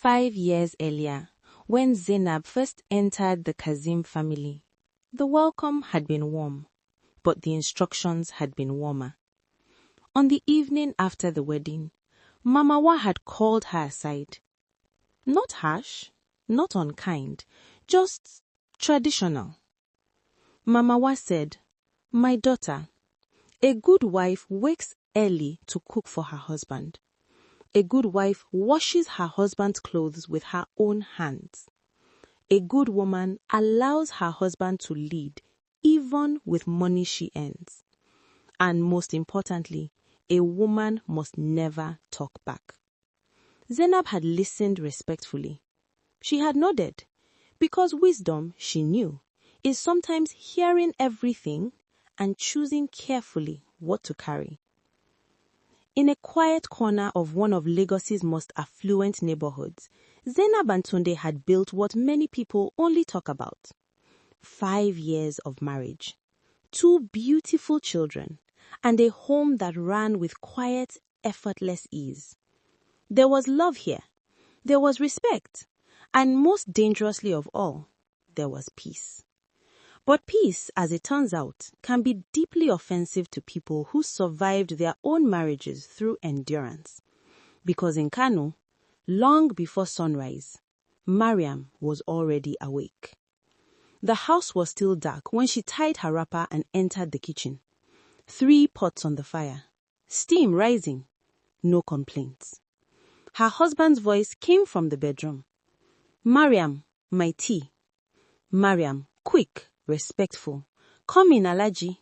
5 years earlier, when Zainab first entered the Kazim family, the welcome had been warm, but the instructions had been warmer. On the evening after the wedding, Mamawa had called her aside. Not harsh, not unkind, just traditional. Mamawa said, "My daughter, a good wife wakes early to cook for her husband. A good wife washes her husband's clothes with her own hands. A good woman allows her husband to lead, even with money she earns. And most importantly, a woman must never talk back." Zainab had listened respectfully. She had nodded, because wisdom, she knew, is sometimes hearing everything and choosing carefully what to carry. In a quiet corner of one of Lagos's most affluent neighborhoods, Zainab and Tunde had built what many people only talk about. 5 years of marriage, 2 beautiful children, and a home that ran with quiet, effortless ease. There was love here, there was respect, and most dangerously of all, there was peace. But peace, as it turns out, can be deeply offensive to people who survived their own marriages through endurance. Because in Kano, long before sunrise, Mariam was already awake. The house was still dark when she tied her wrapper and entered the kitchen. 3 pots on the fire, steam rising, no complaints. Her husband's voice came from the bedroom. "Mariam, my tea." Mariam, quick, respectful. "Come in, Alaji."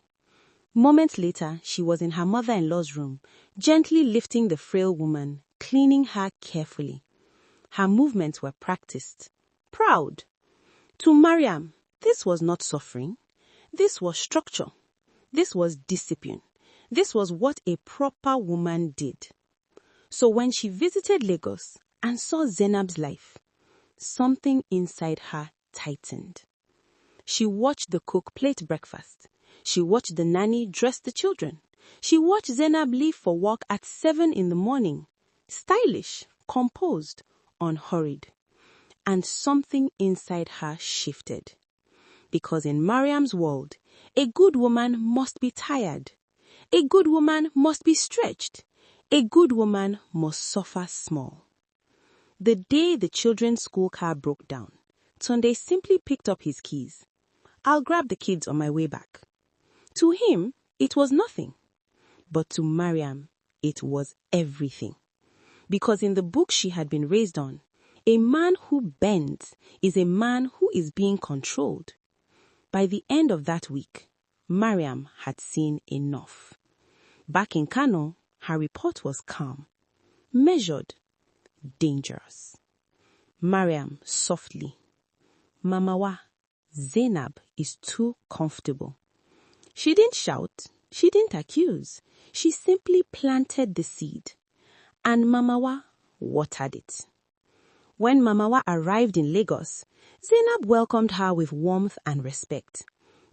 Moments later, she was in her mother-in-law's room, gently lifting the frail woman, cleaning her carefully. Her movements were practiced, proud. To Mariam, this was not suffering. This was structure. This was discipline. This was what a proper woman did. So when she visited Lagos and saw Zainab's life, something inside her tightened. She watched the cook plate breakfast. She watched the nanny dress the children. She watched Zainab leave for work at 7 in the morning, stylish, composed, unhurried. And something inside her shifted. Because in Mariam's world, a good woman must be tired. A good woman must be stretched. A good woman must suffer small. The day the children's school car broke down, Tunde simply picked up his keys. "I'll grab the kids on my way back." To him, it was nothing. But to Mariam, it was everything. Because in the book she had been raised on, a man who bends is a man who is being controlled. By the end of that week, Mariam had seen enough. Back in Kano, her report was calm, measured, dangerous. Mariam softly, "Mamawa, Zainab is too comfortable." She didn't shout, she didn't accuse. She simply planted the seed. And Mamawa watered it. When Mamawa arrived in Lagos, Zainab welcomed her with warmth and respect.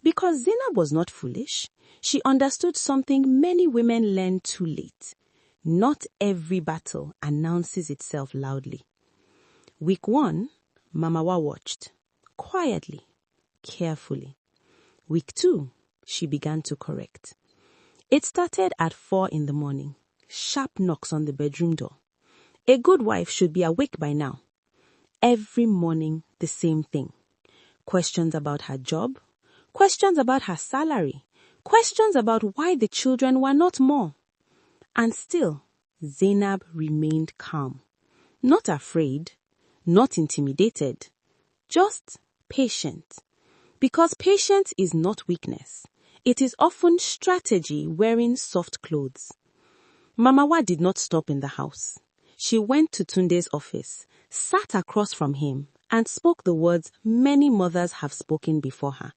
Because Zainab was not foolish, she understood something many women learn too late. Not every battle announces itself loudly. Week 1, Mamawa watched, quietly, carefully. Week 2, she began to correct. It started at 4 in the morning. Sharp knocks on the bedroom door. A good wife should be awake by now. Every morning, the same thing. Questions about her job, questions about her salary, questions about why the children were not more. And still, Zainab remained calm. Not afraid, not intimidated, just patient. Because patience is not weakness. It is often strategy wearing soft clothes. Mamawa did not stop in the house. She went to Tunde's office, sat across from him, and spoke the words many mothers have spoken before her.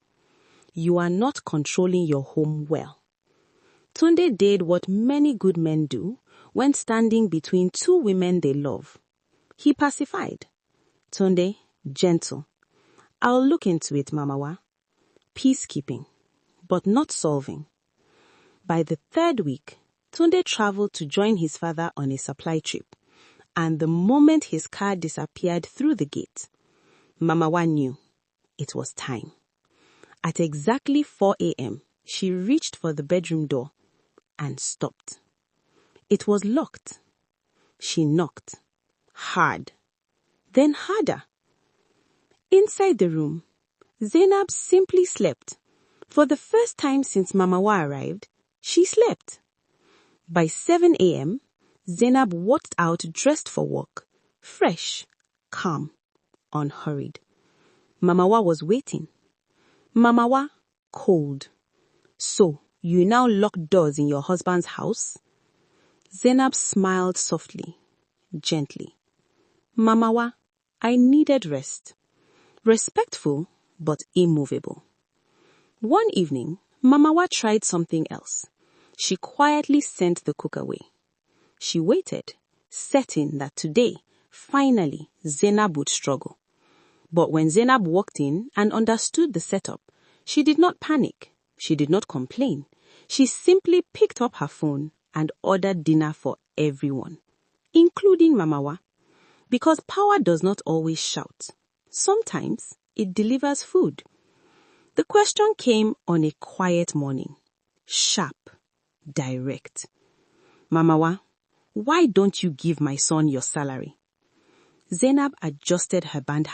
"You are not controlling your home well." Tunde did what many good men do when standing between 2 women they love. He pacified. "Tunde, gentle. I'll look into it, Mamawa. Peacekeeping, but not solving." By the 3rd week, Tunde traveled to join his father on a supply trip. and the moment his car disappeared through the gate, Mamawa knew it was time. At exactly 4 a.m., she reached for the bedroom door and stopped. It was locked. She knocked. Hard. Then harder. Inside the room, Zainab simply slept. For the first time since Mamawa arrived, she slept. By 7 a.m., Zainab walked out dressed for work, fresh, calm, unhurried. Mamawa was waiting. Mamawa, cold. So, you now lock doors in your husband's house? Zainab smiled softly, gently. Mamawa, I needed rest. Respectful, but immovable. One evening, Mamawa tried something else. She quietly sent the cook away. She waited, certain that today, finally, Zainab would struggle. But when Zainab walked in and understood the setup, she did not panic. She did not complain. She simply picked up her phone and ordered dinner for everyone, including Mamawa. Because power does not always shout. Sometimes it delivers food. The question came on a quiet morning. Sharp, direct. Mamawa, why don't you give my son your salary? Zainab adjusted her band